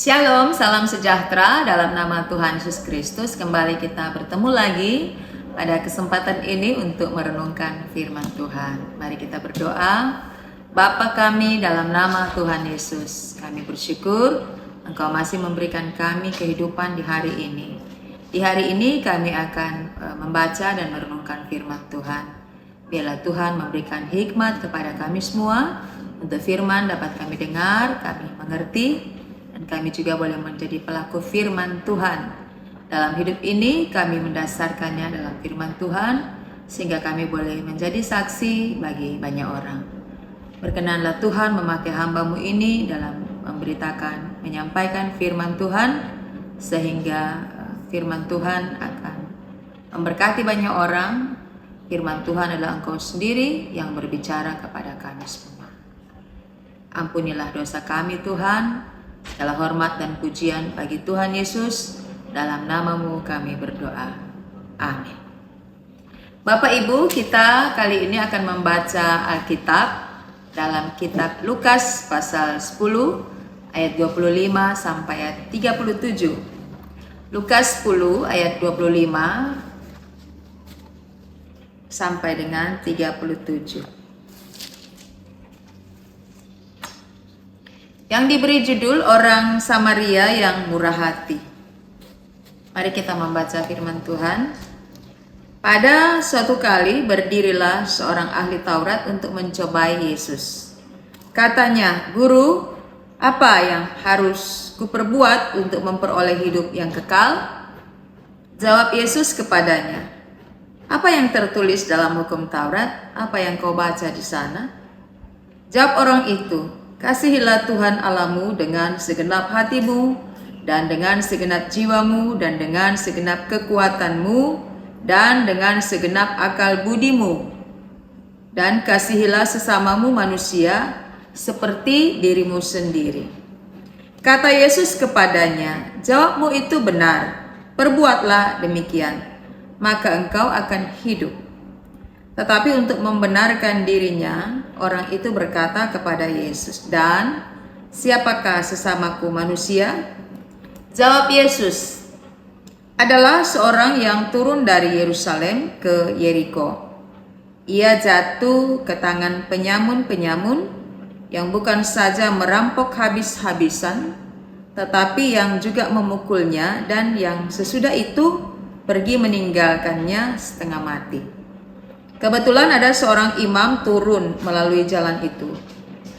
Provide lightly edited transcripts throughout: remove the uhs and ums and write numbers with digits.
Shalom, salam sejahtera dalam nama Tuhan Yesus Kristus. Kembali kita bertemu lagi pada kesempatan ini untuk merenungkan firman Tuhan. Mari kita berdoa. Bapa kami dalam nama Tuhan Yesus, kami bersyukur Engkau masih memberikan kami kehidupan di hari ini. Di hari ini kami akan membaca dan merenungkan firman Tuhan. Biarlah Tuhan memberikan hikmat kepada kami semua, untuk firman dapat kami dengar, kami mengerti, dan kami juga boleh menjadi pelaku firman Tuhan. Dalam hidup ini kami mendasarkannya dalam firman Tuhan, sehingga kami boleh menjadi saksi bagi banyak orang. Berkenanlah Tuhan memakai hamba-Mu ini dalam memberitakan, menyampaikan firman Tuhan, sehingga firman Tuhan akan memberkati banyak orang. Firman Tuhan adalah Engkau sendiri yang berbicara kepada kami semua. Ampunilah dosa kami Tuhan. Segala hormat dan pujian bagi Tuhan Yesus. Dalam nama-Mu kami berdoa. Amin. Bapak Ibu, kita kali ini akan membaca Alkitab dalam kitab Lukas pasal 10 ayat 25 sampai ayat 37. Lukas 10 ayat 25 sampai dengan 37. Yang diberi judul Orang Samaria yang Murah Hati. Mari kita membaca firman Tuhan. Pada suatu kali berdirilah seorang ahli Taurat untuk mencobai Yesus. Katanya, "Guru, apa yang harus kuperbuat untuk memperoleh hidup yang kekal?" Jawab Yesus kepadanya, "Apa yang tertulis dalam hukum Taurat? Apa yang kau baca di sana?" Jawab orang itu, "Kasihilah Tuhan Allahmu dengan segenap hatimu, dan dengan segenap jiwamu, dan dengan segenap kekuatanmu, dan dengan segenap akal budimu. Dan kasihilah sesamamu manusia seperti dirimu sendiri." Kata Yesus kepadanya, "Jawabmu itu benar, perbuatlah demikian, maka engkau akan hidup." Tetapi untuk membenarkan dirinya, orang itu berkata kepada Yesus, "Dan siapakah sesamaku manusia?" Jawab Yesus, "Adalah seorang yang turun dari Yerusalem ke Yeriko. Ia jatuh ke tangan penyamun-penyamun yang bukan saja merampok habis-habisan, tetapi yang juga memukulnya, dan yang sesudah itu pergi meninggalkannya setengah mati. Kebetulan ada seorang imam turun melalui jalan itu.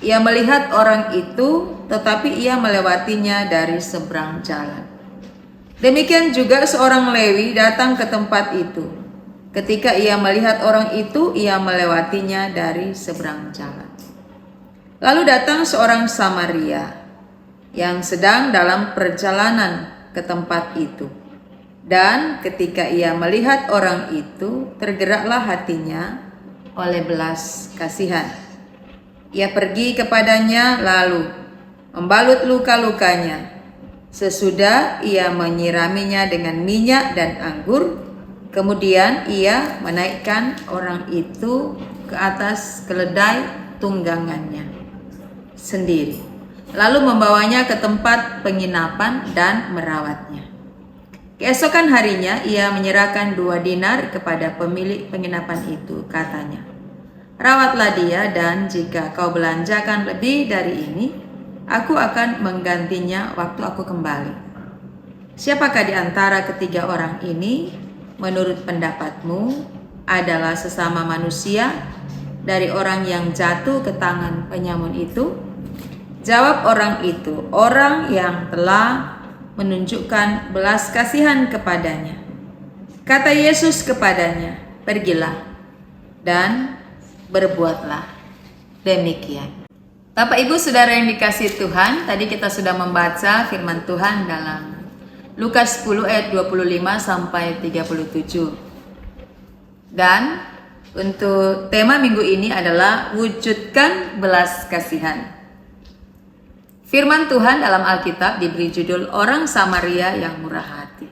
Ia melihat orang itu, tetapi ia melewatinya dari seberang jalan. Demikian juga seorang Lewi datang ke tempat itu. Ketika ia melihat orang itu, ia melewatinya dari seberang jalan. Lalu datang seorang Samaria yang sedang dalam perjalanan ke tempat itu. Dan ketika ia melihat orang itu, tergeraklah hatinya oleh belas kasihan. Ia pergi kepadanya lalu membalut luka-lukanya. Sesudah ia menyiraminya dengan minyak dan anggur, kemudian ia menaikkan orang itu ke atas keledai tunggangannya sendiri, lalu membawanya ke tempat penginapan dan merawatnya. Keesokan harinya ia menyerahkan 2 dinar kepada pemilik penginapan itu. Katanya, "Rawatlah dia, dan jika kau belanjakan lebih dari ini, aku akan menggantinya waktu aku kembali." Siapakah di antara ketiga orang ini, menurut pendapatmu, adalah sesama manusia dari orang yang jatuh ke tangan penyamun itu? Jawab orang itu, "Orang yang telah menunjukkan belas kasihan kepadanya." Kata Yesus kepadanya, "Pergilah dan berbuatlah demikian." Bapak Ibu Saudara yang dikasihi Tuhan, tadi kita sudah membaca firman Tuhan dalam Lukas 10 ayat 25 sampai 37. Dan untuk tema minggu ini adalah wujudkan belas kasihan. Firman Tuhan dalam Alkitab diberi judul Orang Samaria yang Murah Hati.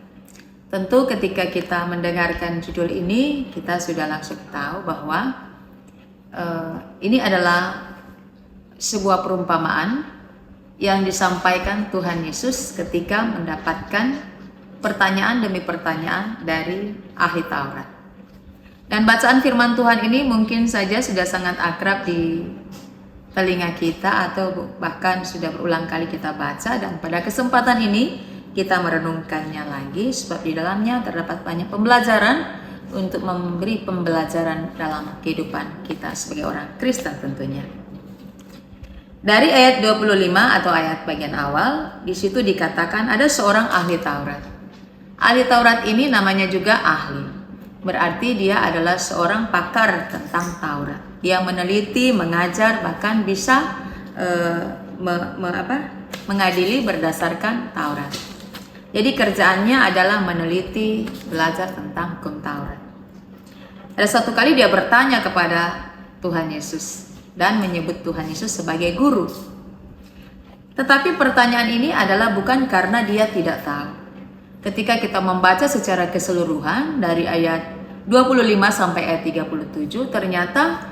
Tentu ketika kita mendengarkan judul ini, kita sudah langsung tahu bahwa ini adalah sebuah perumpamaan yang disampaikan Tuhan Yesus ketika mendapatkan pertanyaan demi pertanyaan dari ahli Taurat. Dan bacaan firman Tuhan ini mungkin saja sudah sangat akrab di telinga kita atau bahkan sudah berulang kali kita baca, dan pada kesempatan ini kita merenungkannya lagi sebab di dalamnya terdapat banyak pembelajaran untuk memberi pembelajaran dalam kehidupan kita sebagai orang Kristen tentunya. Dari ayat 25 atau ayat bagian awal, di situ dikatakan ada seorang ahli Taurat. Ahli Taurat ini namanya juga ahli. Berarti dia adalah seorang pakar tentang Taurat. Dia meneliti, mengajar, bahkan bisa mengadili berdasarkan Taurat. Jadi kerjaannya adalah meneliti, belajar tentang hukum Taurat. Ada satu kali dia bertanya kepada Tuhan Yesus dan menyebut Tuhan Yesus sebagai guru. Tetapi pertanyaan ini adalah bukan karena dia tidak tahu. Ketika kita membaca secara keseluruhan dari ayat 25 sampai ayat 37, ternyata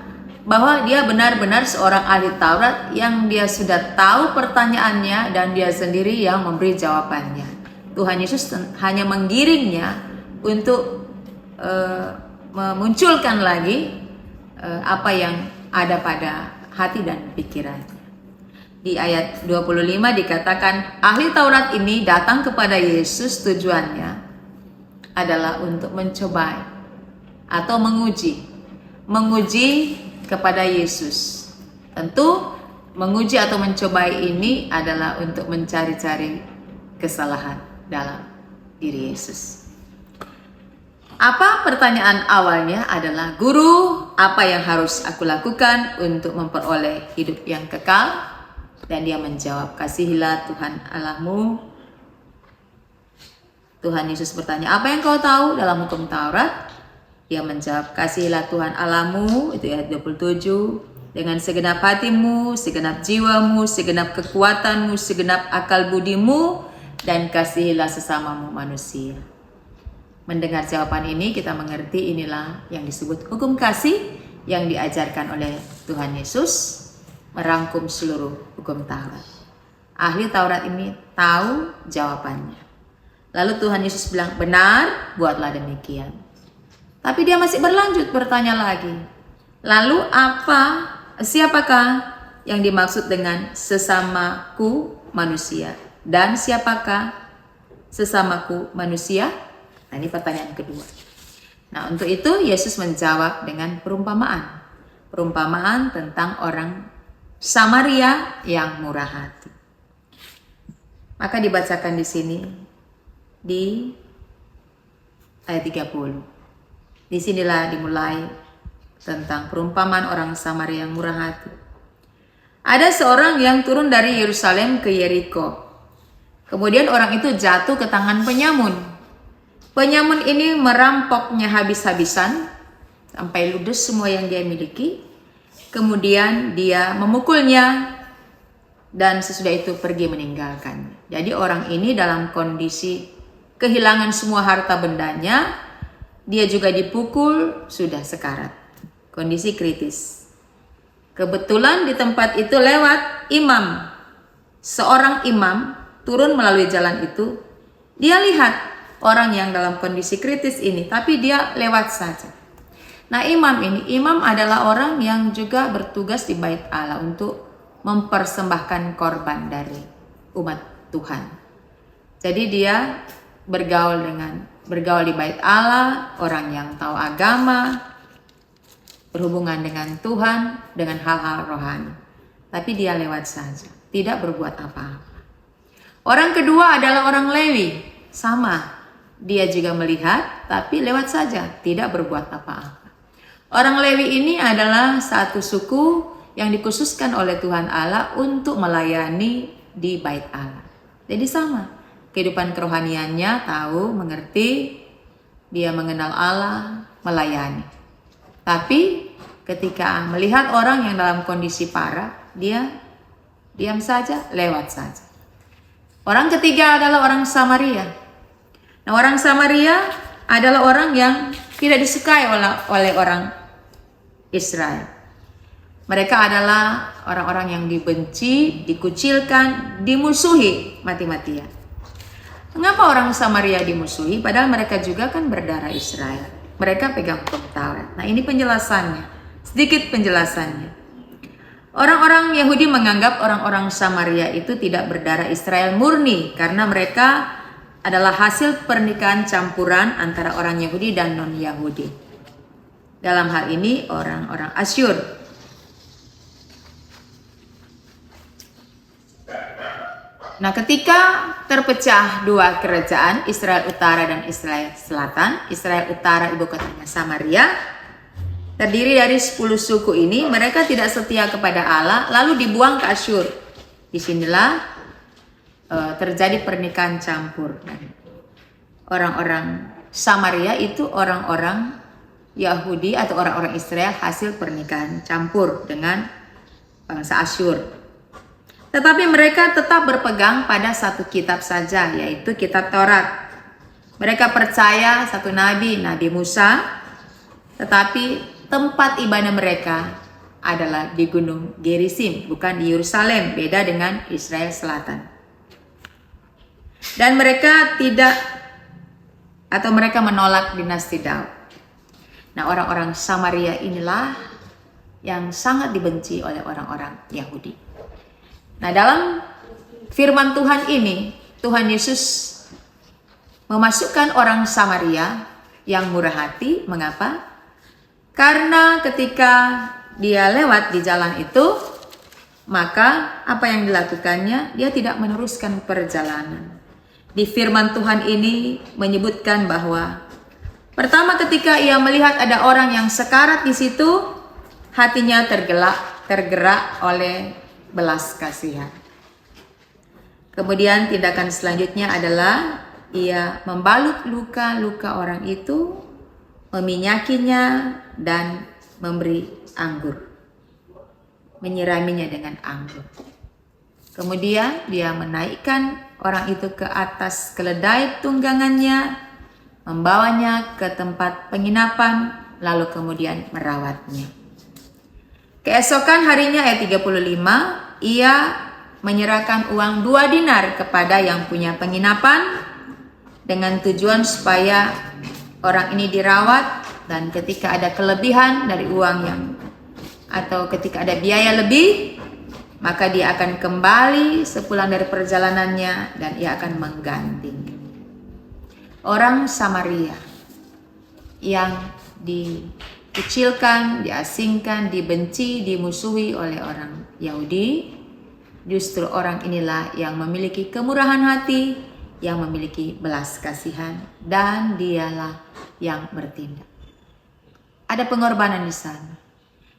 bahwa dia benar-benar seorang ahli Taurat yang dia sudah tahu pertanyaannya dan dia sendiri yang memberi jawabannya. Tuhan Yesus hanya menggiringnya untuk memunculkan lagi apa yang ada pada hati dan pikirannya. Di ayat 25 dikatakan ahli Taurat ini datang kepada Yesus, tujuannya adalah untuk mencobai atau menguji kepada Yesus. Tentu menguji atau mencobai ini adalah untuk mencari-cari kesalahan dalam diri Yesus. Apa pertanyaan awalnya adalah, guru, apa yang harus aku lakukan untuk memperoleh hidup yang kekal? Dan dia menjawab, kasihilah Tuhan Allahmu. Tuhan Yesus bertanya, apa yang kau tahu dalam hukum Taurat? Dia menjawab, kasihilah Tuhan Allahmu, itu ayat 27, dengan segenap hatimu, segenap jiwamu, segenap kekuatanmu, segenap akal budimu, dan kasihilah sesamamu manusia. Mendengar jawaban ini kita mengerti inilah yang disebut hukum kasih yang diajarkan oleh Tuhan Yesus, merangkum seluruh hukum Taurat. Ahli Taurat ini tahu jawabannya. Lalu Tuhan Yesus bilang, benar, buatlah demikian. Tapi dia masih berlanjut bertanya lagi. Lalu siapakah yang dimaksud dengan sesamaku manusia? Dan siapakah sesamaku manusia? Nah, ini pertanyaan kedua. Nah, untuk itu Yesus menjawab dengan perumpamaan. Perumpamaan tentang orang Samaria yang murah hati. Maka dibacakan di sini di ayat 30. Disinilah dimulai tentang perumpamaan orang Samaria yang murah hati. Ada seorang yang turun dari Yerusalem ke Yeriko. Kemudian orang itu jatuh ke tangan penyamun. Penyamun ini merampoknya habis-habisan sampai ludes semua yang dia miliki. Kemudian dia memukulnya dan sesudah itu pergi meninggalkannya. Jadi orang ini dalam kondisi kehilangan semua harta bendanya, dia juga dipukul, sudah sekarat. Kondisi kritis. Kebetulan di tempat itu lewat imam. Seorang imam turun melalui jalan itu. Dia lihat orang yang dalam kondisi kritis ini, tapi dia lewat saja. Nah, imam adalah orang yang juga bertugas di Bait Allah untuk mempersembahkan korban dari umat Tuhan. Jadi dia bergaul di Bait Allah, orang yang tahu agama, berhubungan dengan Tuhan, dengan hal-hal rohani. Tapi dia lewat saja, tidak berbuat apa-apa. Orang kedua adalah orang Lewi, sama. Dia juga melihat, tapi lewat saja, tidak berbuat apa-apa. Orang Lewi ini adalah satu suku yang dikhususkan oleh Tuhan Allah untuk melayani di Bait Allah. Jadi sama, kehidupan kerohaniannya tahu, mengerti, dia mengenal Allah, melayani. Tapi ketika melihat orang yang dalam kondisi parah, dia diam saja, lewat saja. Orang ketiga adalah orang Samaria. Nah, orang Samaria adalah orang yang tidak disukai oleh orang Israel. Mereka adalah orang-orang yang dibenci, dikucilkan, dimusuhi mati-matian. Mengapa orang Samaria dimusuhi? Padahal mereka juga kan berdarah Israel. Mereka pegang hukum Taurat. Nah, ini penjelasannya. Sedikit penjelasannya. Orang-orang Yahudi menganggap orang-orang Samaria itu tidak berdarah Israel murni karena mereka adalah hasil pernikahan campuran antara orang Yahudi dan non-Yahudi. Dalam hal ini orang-orang Asyur. Nah, ketika terpecah dua kerajaan, Israel Utara dan Israel Selatan, Israel Utara ibu kotanya Samaria, terdiri dari 10 suku ini, mereka tidak setia kepada Allah, lalu dibuang ke Asyur. Disinilah terjadi pernikahan campur. Orang-orang Samaria itu orang-orang Yahudi atau orang-orang Israel hasil pernikahan campur dengan bangsa Asyur. Tetapi mereka tetap berpegang pada satu kitab saja, yaitu kitab Taurat. Mereka percaya satu nabi, Nabi Musa, tetapi tempat ibadah mereka adalah di Gunung Gerizim, bukan di Yerusalem, beda dengan Israel Selatan. Dan mereka mereka menolak dinasti Daud. Nah, orang-orang Samaria inilah yang sangat dibenci oleh orang-orang Yahudi. Nah, dalam firman Tuhan ini, Tuhan Yesus memasukkan orang Samaria yang murah hati. Mengapa? Karena ketika dia lewat di jalan itu, maka apa yang dilakukannya? Dia tidak meneruskan perjalanan. Di firman Tuhan ini menyebutkan bahwa pertama ketika ia melihat ada orang yang sekarat di situ, hatinya tergerak oleh belas kasihan. Kemudian tindakan selanjutnya adalah ia membalut luka-luka orang itu, meminyakinya dan memberi anggur. Menyiraminya dengan anggur. Kemudian dia menaikkan orang itu ke atas keledai tunggangannya, membawanya ke tempat penginapan, lalu kemudian merawatnya. Keesokan harinya ayat 35, ia menyerahkan uang 2 dinar kepada yang punya penginapan dengan tujuan supaya orang ini dirawat, dan ketika ada kelebihan dari uang atau ketika ada biaya lebih, maka dia akan kembali sepulang dari perjalanannya dan ia akan mengganti. Orang Samaria yang dikucilkan, diasingkan, dibenci, dimusuhi oleh orang Yahudi, justru orang inilah yang memiliki kemurahan hati, yang memiliki belas kasihan, dan dialah yang bertindak. Ada pengorbanan di sana.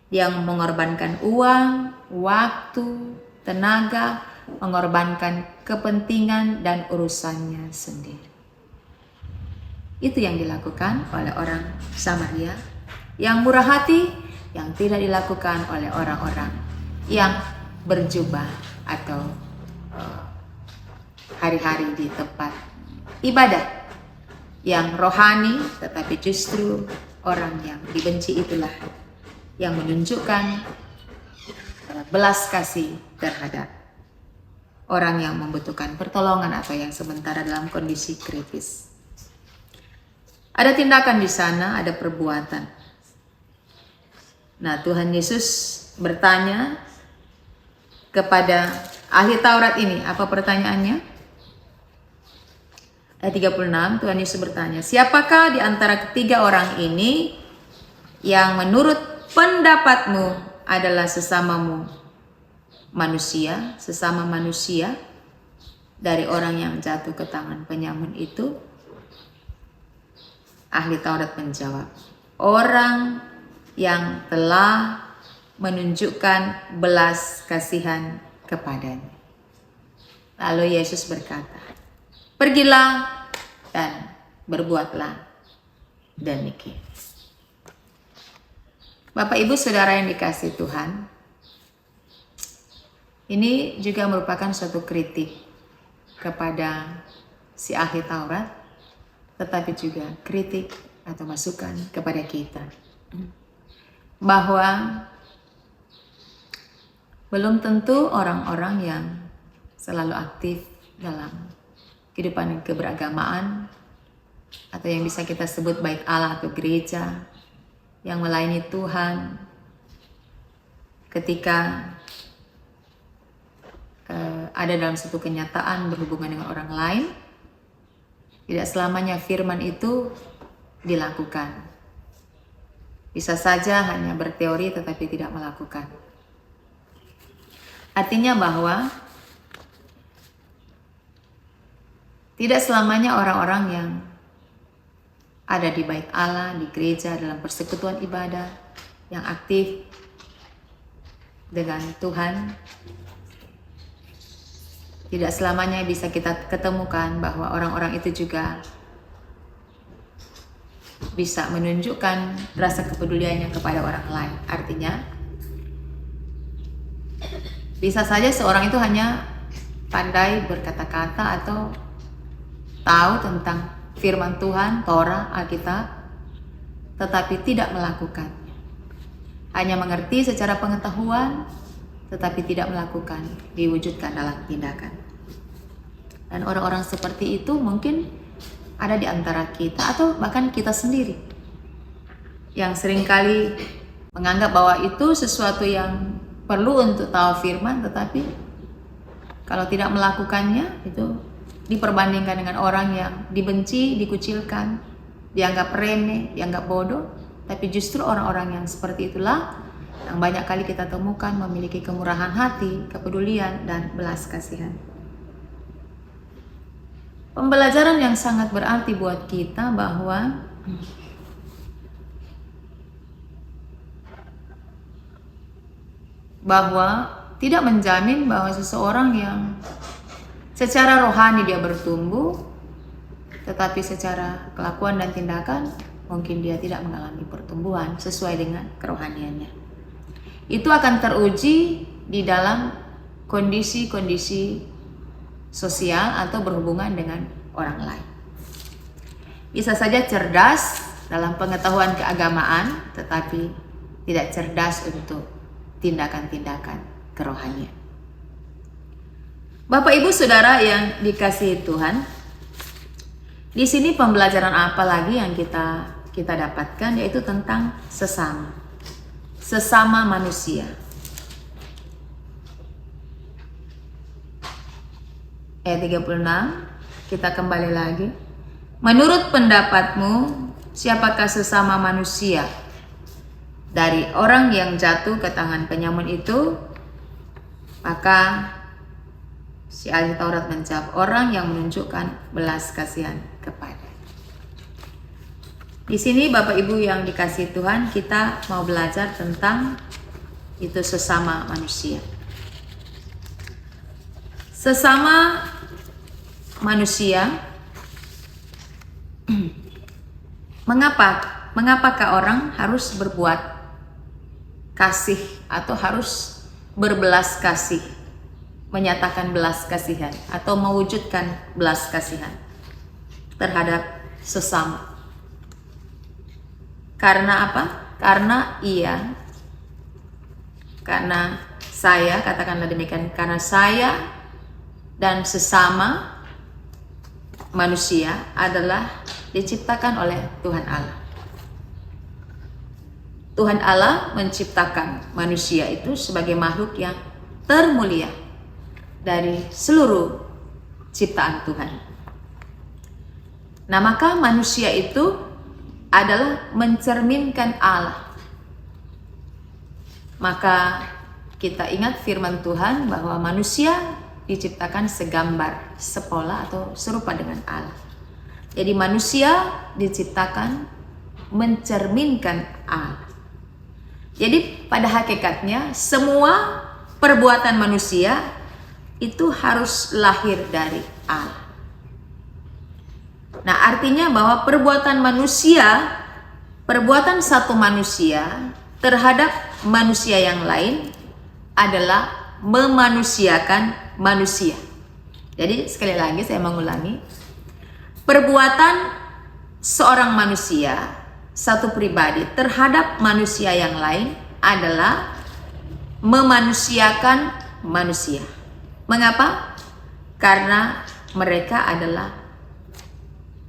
Dia mengorbankan uang, waktu, tenaga, mengorbankan kepentingan dan urusannya sendiri. Itu yang dilakukan oleh orang Samaria yang murah hati, yang tidak dilakukan oleh orang-orang yang berjubah atau hari-hari di tempat ibadah yang rohani, tetapi justru orang yang dibenci itulah yang menunjukkan belas kasih terhadap orang yang membutuhkan pertolongan atau yang sementara dalam kondisi kritis. Ada tindakan di sana, ada perbuatan. Nah, Tuhan Yesus bertanya kepada ahli Taurat ini, apa pertanyaannya? Ayat 36, Tuhan Yesus bertanya, siapakah di antara ketiga orang ini yang menurut pendapatmu adalah sesama manusia dari orang yang jatuh ke tangan penyamun itu? Ahli Taurat menjawab, orang yang telah menunjukkan belas kasihan kepadanya. Lalu Yesus berkata, pergilah dan berbuatlah demikian. Bapak Ibu Saudara yang dikasihi Tuhan, ini juga merupakan suatu kritik kepada si ahli Taurat, tetapi juga kritik atau masukan kepada kita. Bahwa Belum tentu orang-orang yang selalu aktif dalam kehidupan keberagamaan atau yang bisa kita sebut baik Allah atau gereja yang melayani Tuhan, ketika ada dalam satu kenyataan berhubungan dengan orang lain, tidak selamanya firman itu dilakukan. Bisa saja hanya berteori tetapi tidak melakukan. Artinya bahwa tidak selamanya orang-orang yang ada di bait Allah, di gereja, dalam persekutuan ibadah, yang aktif dengan Tuhan, tidak selamanya bisa kita ketemukan bahwa orang-orang itu juga bisa menunjukkan rasa kepeduliannya kepada orang lain. Artinya, bisa saja seorang itu hanya pandai berkata-kata atau tahu tentang firman Tuhan, Torah, Alkitab, tetapi tidak melakukan. Hanya mengerti secara pengetahuan, tetapi tidak melakukan, diwujudkan dalam tindakan. Dan orang-orang seperti itu mungkin ada di antara kita atau bahkan kita sendiri yang seringkali menganggap bahwa itu sesuatu yang perlu untuk tahu firman, tetapi kalau tidak melakukannya itu diperbandingkan dengan orang yang dibenci, dikucilkan, dianggap remeh, dianggap bodoh. Tapi justru orang-orang yang seperti itulah yang banyak kali kita temukan memiliki kemurahan hati, kepedulian, dan belas kasihan. Pembelajaran yang sangat berarti buat kita bahwa tidak menjamin bahwa seseorang yang secara rohani dia bertumbuh, tetapi secara kelakuan dan tindakan mungkin dia tidak mengalami pertumbuhan sesuai dengan kerohaniannya. Itu akan teruji di dalam kondisi-kondisi sosial atau berhubungan dengan orang lain. Bisa saja cerdas dalam pengetahuan keagamaan, tetapi tidak cerdas untuk tindakan-tindakan kerohanian. Bapak Ibu Saudara yang dikasihi Tuhan, di sini pembelajaran apa lagi yang kita dapatkan, yaitu tentang sesama manusia. Ayat 36, kita kembali lagi. Menurut pendapatmu, siapakah sesama manusia dari orang yang jatuh ke tangan penyamun itu? Maka si ahli Taurat menjawab, orang yang menunjukkan belas kasihan kepada. Di sini Bapak Ibu yang dikasihi Tuhan, kita mau belajar tentang itu sesama manusia. Sesama manusia, mengapakah orang harus berbuat kasih atau harus berbelas kasih, menyatakan belas kasihan atau mewujudkan belas kasihan terhadap sesama? Karena apa? Karena saya, katakanlah demikian, karena saya dan sesama manusia adalah diciptakan oleh Tuhan Allah. Tuhan Allah menciptakan manusia itu sebagai makhluk yang termulia dari seluruh ciptaan Tuhan. Nah, maka manusia itu adalah mencerminkan Allah. Maka kita ingat firman Tuhan bahwa manusia diciptakan segambar, sepola atau serupa dengan Allah. Jadi manusia diciptakan mencerminkan Allah. Jadi pada hakikatnya semua perbuatan manusia itu harus lahir dari Allah. Nah, artinya bahwa perbuatan satu manusia terhadap manusia yang lain adalah memanusiakan manusia. Jadi sekali lagi saya mengulangi, perbuatan seorang manusia, satu pribadi terhadap manusia yang lain adalah memanusiakan manusia. Mengapa? Karena mereka adalah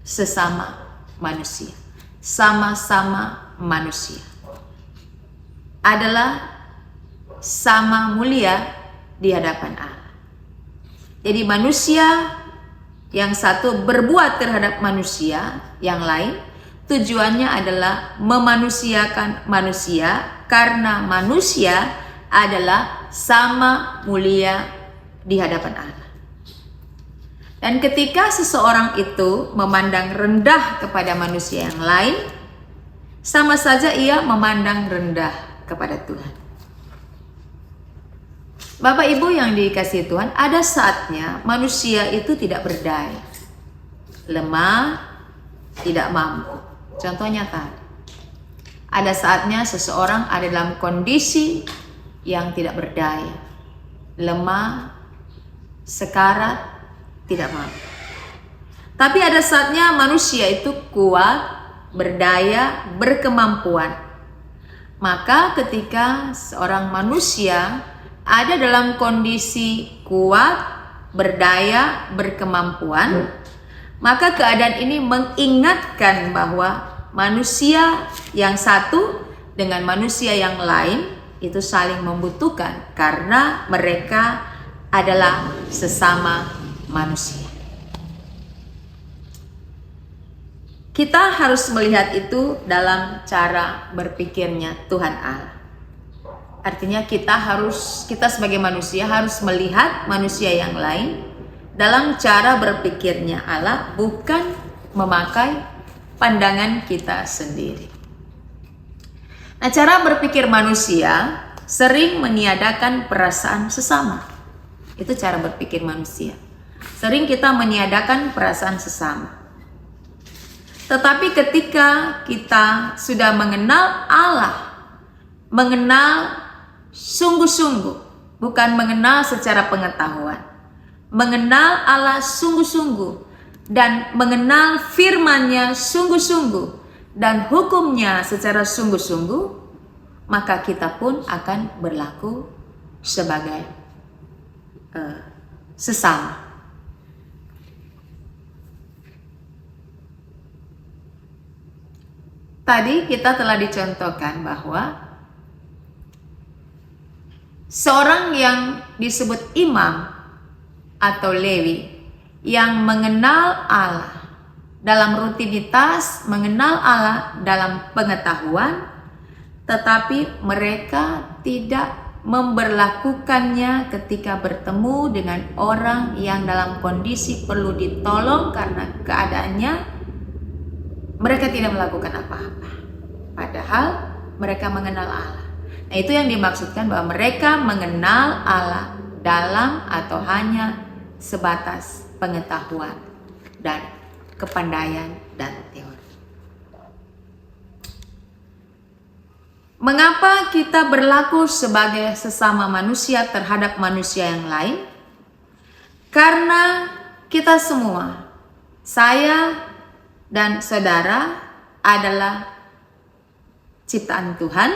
sesama manusia, sama-sama manusia, adalah sama mulia di hadapan Allah. Jadi manusia yang satu berbuat terhadap manusia yang lain, tujuannya adalah memanusiakan manusia, karena manusia adalah sama mulia di hadapan Allah. Dan ketika seseorang itu memandang rendah kepada manusia yang lain, sama saja ia memandang rendah kepada Tuhan. Bapak Ibu yang dikasihi Tuhan, ada saatnya manusia itu tidak berdaya, lemah, tidak mampu. Contohnya tadi, ada saatnya seseorang ada dalam kondisi yang tidak berdaya, lemah, sekarat, tidak mampu. Tapi ada saatnya manusia itu kuat, berdaya, berkemampuan. Maka ketika seorang manusia ada dalam kondisi kuat, berdaya, berkemampuan, maka keadaan ini mengingatkan bahwa manusia yang satu dengan manusia yang lain itu saling membutuhkan, karena mereka adalah sesama manusia. Kita harus melihat itu dalam cara berpikirnya Tuhan Allah. Artinya kita sebagai manusia harus melihat manusia yang lain dalam cara berpikirnya Allah, bukan memakai pandangan kita sendiri. Nah, cara berpikir manusia sering meniadakan perasaan sesama. Itu cara berpikir manusia. Sering kita meniadakan perasaan sesama. Tetapi ketika kita sudah mengenal Allah, mengenal sungguh-sungguh, bukan mengenal secara pengetahuan, mengenal Allah sungguh-sungguh, dan mengenal firman-Nya sungguh-sungguh, dan hukum-Nya secara sungguh-sungguh, maka kita pun akan berlaku sebagai sesama. Tadi kita telah dicontohkan bahwa seorang yang disebut imam atau Lewi yang mengenal Allah dalam rutinitas, mengenal Allah dalam pengetahuan, tetapi mereka tidak memberlakukannya ketika bertemu dengan orang yang dalam kondisi perlu ditolong karena keadaannya, mereka tidak melakukan apa-apa. Padahal mereka mengenal Allah. Nah, itu yang dimaksudkan bahwa mereka mengenal Allah dalam atau hanya sebatas pengetahuan dan kepandaian dan teori. Mengapa kita berlaku sebagai sesama manusia terhadap manusia yang lain? Karena kita semua, saya dan saudara, adalah ciptaan Tuhan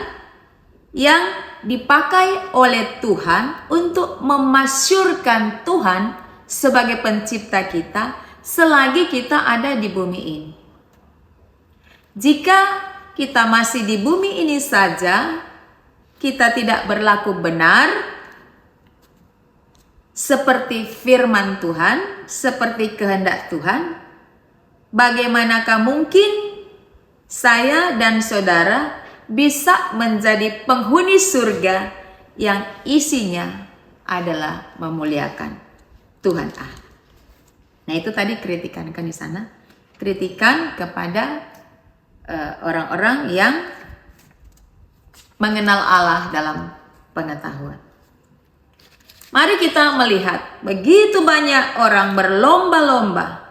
yang dipakai oleh Tuhan untuk memasyurkan Tuhan sebagai pencipta kita selagi kita ada di bumi ini. Jika kita masih di bumi ini saja, kita tidak berlaku benar seperti firman Tuhan, seperti kehendak Tuhan, bagaimanakah mungkin saya dan saudara bisa menjadi penghuni surga yang isinya adalah memuliakan Tuhan Allah. Nah, itu tadi kritikan kan di sana. Kritikan kepada orang-orang yang mengenal Allah dalam pengetahuan. Mari kita melihat begitu banyak orang berlomba-lomba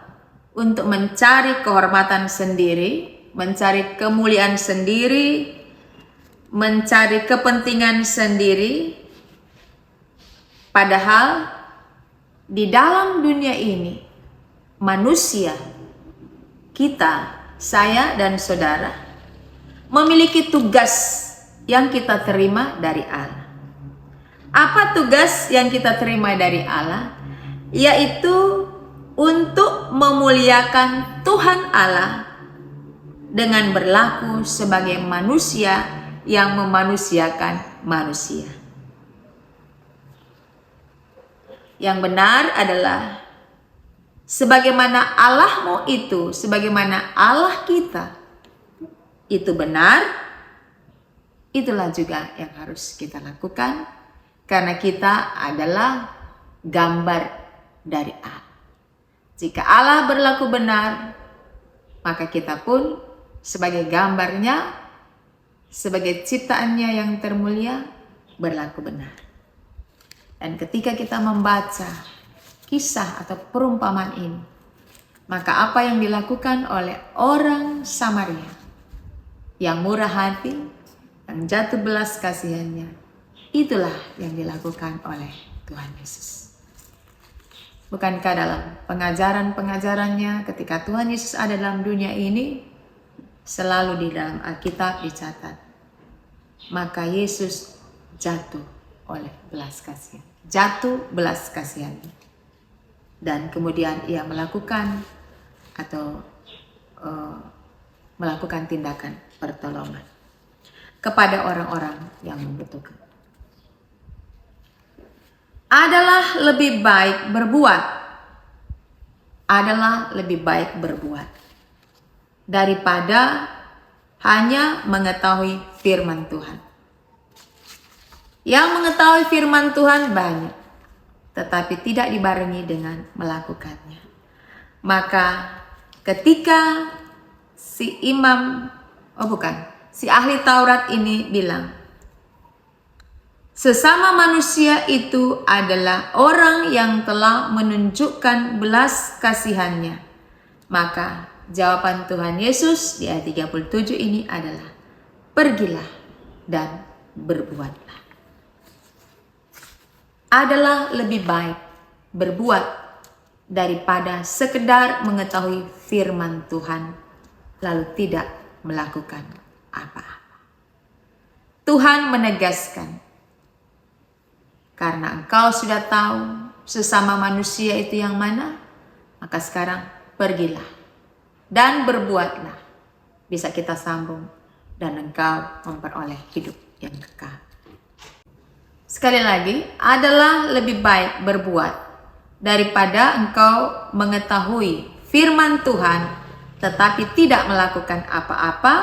untuk mencari kehormatan sendiri, mencari kemuliaan sendiri, mencari kepentingan sendiri. Padahal di dalam dunia ini, manusia, kita, saya dan saudara, memiliki tugas yang kita terima dari Allah. Apa tugas yang kita terima dari Allah? Yaitu untuk memuliakan Tuhan Allah dengan berlaku sebagai manusia yang memanusiakan manusia. Yang benar adalah sebagaimana Allahmu itu, sebagaimana Allah kita itu benar, itulah juga yang harus kita lakukan, karena kita adalah gambar dari Allah. Jika Allah berlaku benar, maka kita pun sebagai gambarnya, sebagai ciptaannya yang termulia, berlaku benar. Dan ketika kita membaca kisah atau perumpamaan ini, maka apa yang dilakukan oleh orang Samaria yang murah hati, yang jatuh belas kasihannya, itulah yang dilakukan oleh Tuhan Yesus. Bukankah dalam pengajaran-pengajarannya ketika Tuhan Yesus ada dalam dunia ini, selalu di dalam Alkitab dicatat, maka Yesus jatuh oleh belas kasihan. Jatuh belas kasihan. Dan kemudian ia melakukan melakukan tindakan pertolongan kepada orang-orang yang membutuhkan. Adalah lebih baik berbuat daripada hanya mengetahui firman Tuhan. Yang mengetahui firman Tuhan banyak, tetapi tidak dibarengi dengan melakukannya. Maka ketika si ahli Taurat ini bilang, sesama manusia itu adalah orang yang telah menunjukkan belas kasihannya. Maka jawaban Tuhan Yesus di ayat 37 ini adalah, pergilah dan berbuatlah. Adalah lebih baik berbuat daripada sekedar mengetahui firman Tuhan lalu tidak melakukan apa-apa. Tuhan menegaskan, karena engkau sudah tahu sesama manusia itu yang mana, maka sekarang pergilah dan berbuatlah. Bisa kita sambung, dan engkau memperoleh hidup yang kekal. Sekali lagi, adalah lebih baik berbuat daripada engkau mengetahui firman Tuhan tetapi tidak melakukan apa-apa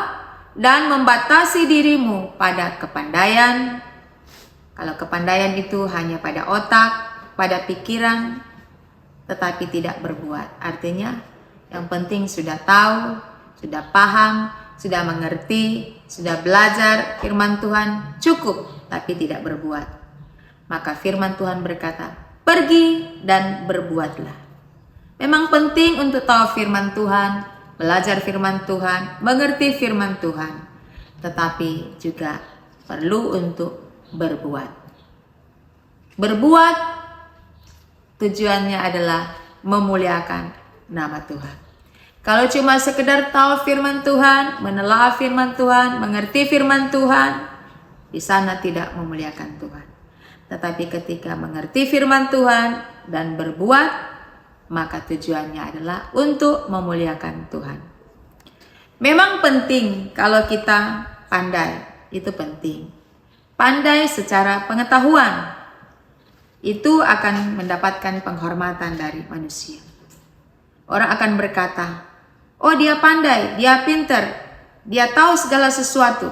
dan membatasi dirimu pada kepandaian. Kalau kepandaian itu hanya pada otak, pada pikiran, tetapi tidak berbuat. Artinya yang penting sudah tahu, sudah paham, sudah mengerti, sudah belajar firman Tuhan, cukup, tapi tidak berbuat. Maka firman Tuhan berkata, pergi dan berbuatlah. Memang penting untuk tahu firman Tuhan, belajar firman Tuhan, mengerti firman Tuhan, tetapi juga perlu untuk berbuat. Berbuat tujuannya adalah memuliakan nama Tuhan. Kalau cuma sekedar tahu firman Tuhan, menelaah firman Tuhan, mengerti firman Tuhan, di sana tidak memuliakan Tuhan. Tetapi ketika mengerti firman Tuhan dan berbuat, maka tujuannya adalah untuk memuliakan Tuhan. Memang penting kalau kita pandai, itu penting. Pandai secara pengetahuan, itu akan mendapatkan penghormatan dari manusia. Orang akan berkata, oh dia pandai, dia pintar, dia tahu segala sesuatu.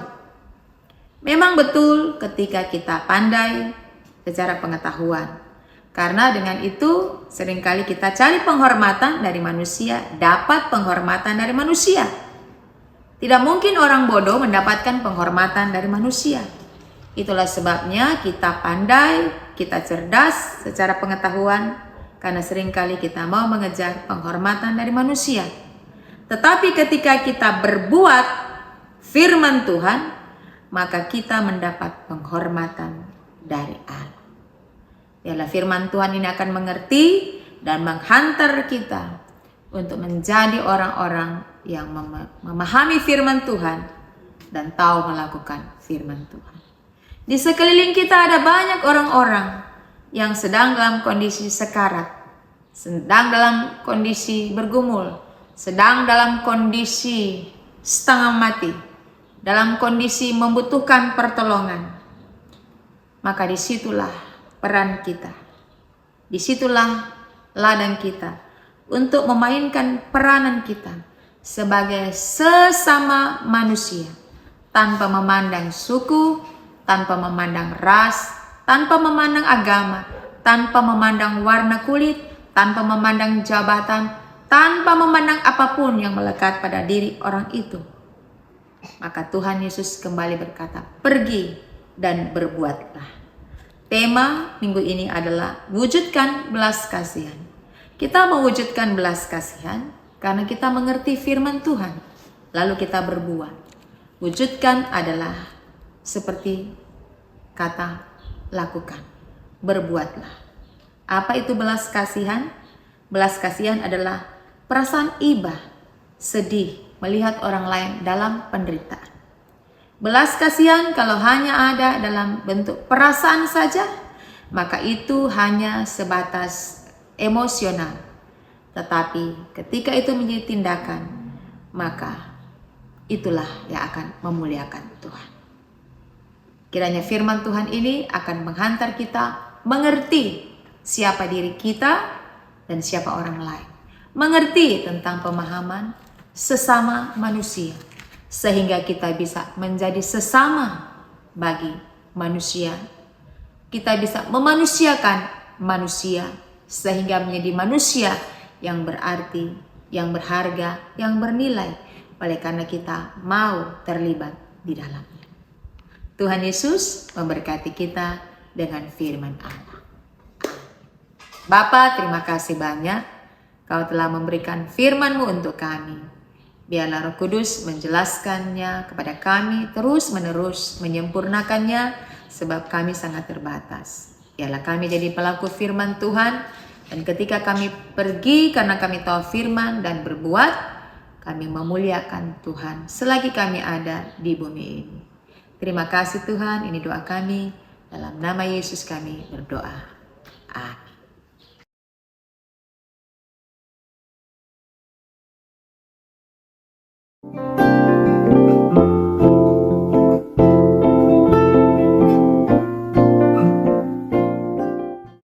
Memang betul ketika kita pandai secara pengetahuan. Karena dengan itu seringkali kita cari penghormatan dari manusia, dapat penghormatan dari manusia. Tidak mungkin orang bodoh mendapatkan penghormatan dari manusia. Itulah sebabnya kita pandai, kita cerdas secara pengetahuan, karena seringkali kita mau mengejar penghormatan dari manusia. Tetapi ketika kita berbuat firman Tuhan, maka kita mendapat penghormatan dari Allah. Ialah firman Tuhan ini akan mengerti dan menghantar kita untuk menjadi orang-orang yang memahami firman Tuhan dan tahu melakukan firman Tuhan. Di sekeliling kita ada banyak orang-orang yang sedang dalam kondisi sekarat, sedang dalam kondisi bergumul, sedang dalam kondisi setengah mati, dalam kondisi membutuhkan pertolongan. Maka disitulah peran kita, disitulah ladang kita untuk memainkan peranan kita sebagai sesama manusia, tanpa memandang suku, tanpa memandang ras, tanpa memandang agama, tanpa memandang warna kulit, tanpa memandang jabatan, tanpa memandang apapun yang melekat pada diri orang itu. Maka Tuhan Yesus kembali berkata, pergi dan berbuatlah. Tema minggu ini adalah wujudkan belas kasihan. Kita mewujudkan belas kasihan karena kita mengerti firman Tuhan, lalu kita berbuat. Wujudkan adalah seperti kata lakukan, berbuatlah. Apa itu belas kasihan? Belas kasihan adalah perasaan iba, sedih melihat orang lain dalam penderitaan. Belas kasihan kalau hanya ada dalam bentuk perasaan saja, maka itu hanya sebatas emosional. Tetapi ketika itu menjadi tindakan, maka itulah yang akan memuliakan Tuhan. Kiranya firman Tuhan ini akan menghantar kita mengerti siapa diri kita dan siapa orang lain. Mengerti tentang pemahaman sesama manusia, sehingga kita bisa menjadi sesama bagi manusia. Kita bisa memanusiakan manusia sehingga menjadi manusia yang berarti, yang berharga, yang bernilai, oleh karena kita mau terlibat di dalamnya. Tuhan Yesus memberkati kita dengan firman Allah. Bapa, terima kasih banyak Kau telah memberikan firman-Mu untuk kami. Biarlah Roh Kudus menjelaskannya kepada kami, terus-menerus menyempurnakannya, sebab kami sangat terbatas. Biarlah kami jadi pelaku firman Tuhan, dan ketika kami pergi karena kami tahu firman dan berbuat, kami memuliakan Tuhan selagi kami ada di bumi ini. Terima kasih Tuhan, ini doa kami. Dalam nama Yesus kami berdoa. Amin.